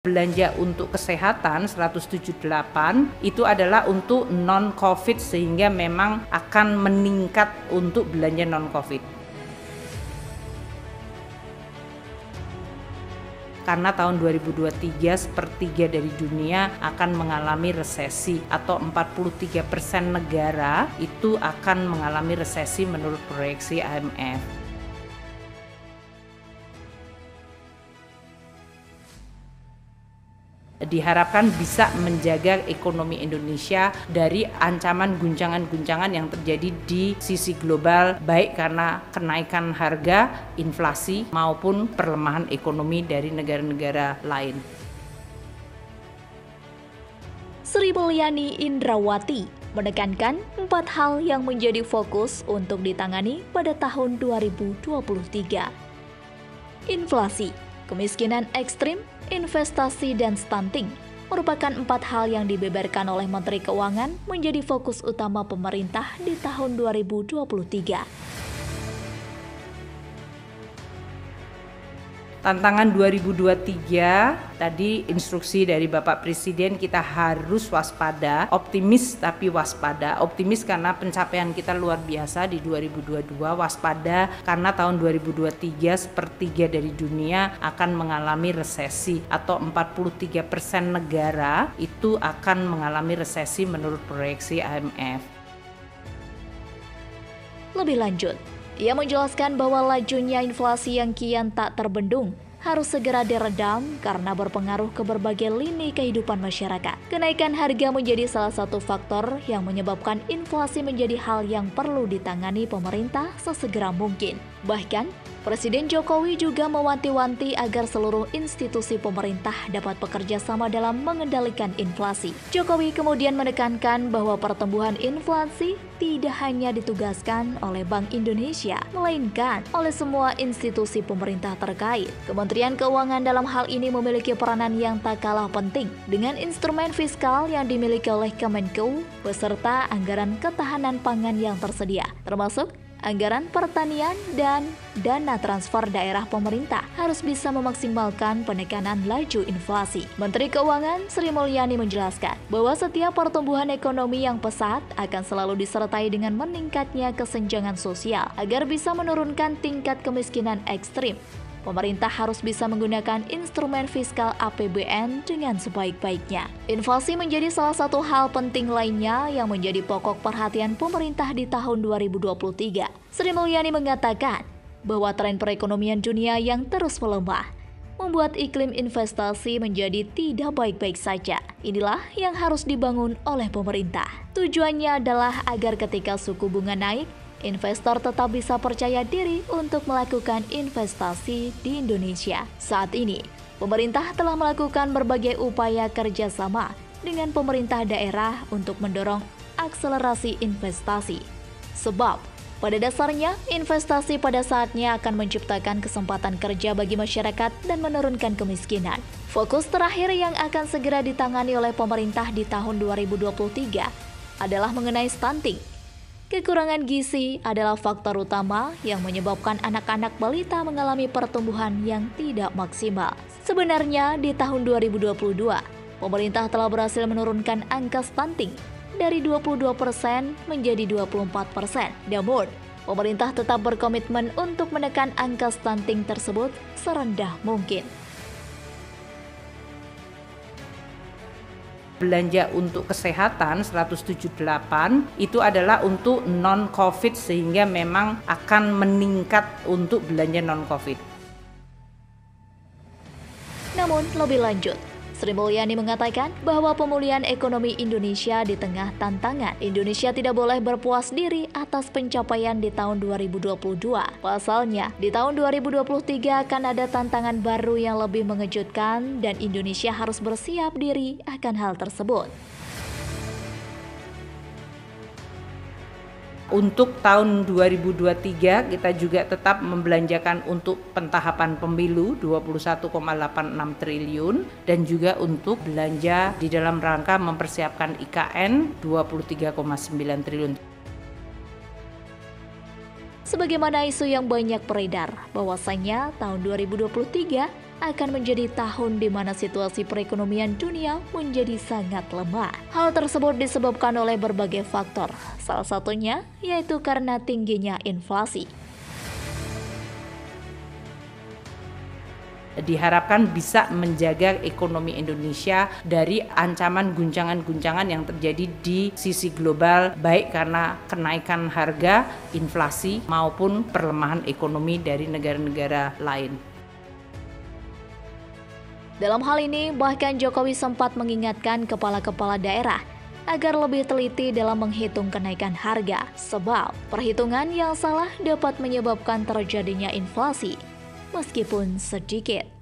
Belanja untuk kesehatan 178 itu adalah untuk non-COVID sehingga memang akan meningkat untuk belanja non-COVID. Karena tahun 2023 sepertiga dari dunia akan mengalami resesi atau 43% negara itu akan mengalami resesi menurut proyeksi IMF. Diharapkan bisa menjaga ekonomi Indonesia dari ancaman guncangan-guncangan yang terjadi di sisi global, baik karena kenaikan harga, inflasi, maupun perlemahan ekonomi dari negara-negara lain. Sri Mulyani Indrawati menekankan 4 hal yang menjadi fokus untuk ditangani pada tahun 2023. Inflasi, kemiskinan ekstrim, investasi, dan stunting merupakan 4 hal yang dibeberkan oleh Menteri Keuangan menjadi fokus utama pemerintah di tahun 2023. Tantangan 2023, tadi instruksi dari Bapak Presiden kita harus waspada, optimis tapi waspada. Optimis karena pencapaian kita luar biasa di 2022, waspada karena tahun 2023 sepertiga dari dunia akan mengalami resesi atau 43% negara itu akan mengalami resesi menurut proyeksi IMF. Lebih lanjut, ia menjelaskan bahwa lajunya inflasi yang kian tak terbendung harus segera diredam karena berpengaruh ke berbagai lini kehidupan masyarakat. Kenaikan harga menjadi salah satu faktor yang menyebabkan inflasi menjadi hal yang perlu ditangani pemerintah sesegera mungkin. Bahkan, Presiden Jokowi juga mewanti-wanti agar seluruh institusi pemerintah dapat bekerja sama dalam mengendalikan inflasi. Jokowi kemudian menekankan bahwa pertumbuhan inflasi tidak hanya ditugaskan oleh Bank Indonesia, melainkan oleh semua institusi pemerintah terkait. Kementerian Keuangan dalam hal ini memiliki peranan yang tak kalah penting dengan instrumen fiskal yang dimiliki oleh Kemenko beserta anggaran ketahanan pangan yang tersedia, termasuk anggaran pertanian dan dana transfer daerah pemerintah harus bisa memaksimalkan penekanan laju inflasi. Menteri Keuangan Sri Mulyani menjelaskan bahwa setiap pertumbuhan ekonomi yang pesat akan selalu disertai dengan meningkatnya kesenjangan sosial agar bisa menurunkan tingkat kemiskinan ekstrim. Pemerintah harus bisa menggunakan instrumen fiskal APBN dengan sebaik-baiknya. Inflasi menjadi salah satu hal penting lainnya yang menjadi pokok perhatian pemerintah di tahun 2023. Sri Mulyani mengatakan bahwa tren perekonomian dunia yang terus melemah membuat iklim investasi menjadi tidak baik-baik saja. Inilah yang harus dibangun oleh pemerintah. Tujuannya adalah agar ketika suku bunga naik, investor tetap bisa percaya diri untuk melakukan investasi di Indonesia. Saat ini, pemerintah telah melakukan berbagai upaya kerjasama dengan pemerintah daerah untuk mendorong akselerasi investasi. Sebab, pada dasarnya, investasi pada saatnya akan menciptakan kesempatan kerja bagi masyarakat dan menurunkan kemiskinan. Fokus terakhir yang akan segera ditangani oleh pemerintah di tahun 2023 adalah mengenai stunting. Kekurangan gizi adalah faktor utama yang menyebabkan anak-anak balita mengalami pertumbuhan yang tidak maksimal. Sebenarnya di tahun 2022, pemerintah telah berhasil menurunkan angka stunting dari 22% menjadi 24%. Namun, pemerintah tetap berkomitmen untuk menekan angka stunting tersebut serendah mungkin. Belanja untuk kesehatan 178 itu adalah untuk non-COVID sehingga memang akan meningkat untuk belanja non-COVID. Namun lebih lanjut, Sri Mulyani mengatakan bahwa pemulihan ekonomi Indonesia di tengah tantangan. Indonesia tidak boleh berpuas diri atas pencapaian di tahun 2022. Pasalnya, di tahun 2023 akan ada tantangan baru yang lebih mengejutkan dan Indonesia harus bersiap diri akan hal tersebut. Untuk tahun 2023 kita juga tetap membelanjakan untuk pentahapan pemilu 21,86 triliun dan juga untuk belanja di dalam rangka mempersiapkan IKN 23,9 triliun. Sebagaimana isu yang banyak beredar bahwasanya tahun 2023 akan menjadi tahun di mana situasi perekonomian dunia menjadi sangat lemah. Hal tersebut disebabkan oleh berbagai faktor, salah satunya yaitu karena tingginya inflasi. Diharapkan bisa menjaga ekonomi Indonesia dari ancaman guncangan-guncangan yang terjadi di sisi global, baik karena kenaikan harga, inflasi, maupun perlemahan ekonomi dari negara-negara lain. Dalam hal ini, bahkan Jokowi sempat mengingatkan kepala-kepala daerah agar lebih teliti dalam menghitung kenaikan harga, sebab perhitungan yang salah dapat menyebabkan terjadinya inflasi, meskipun sedikit.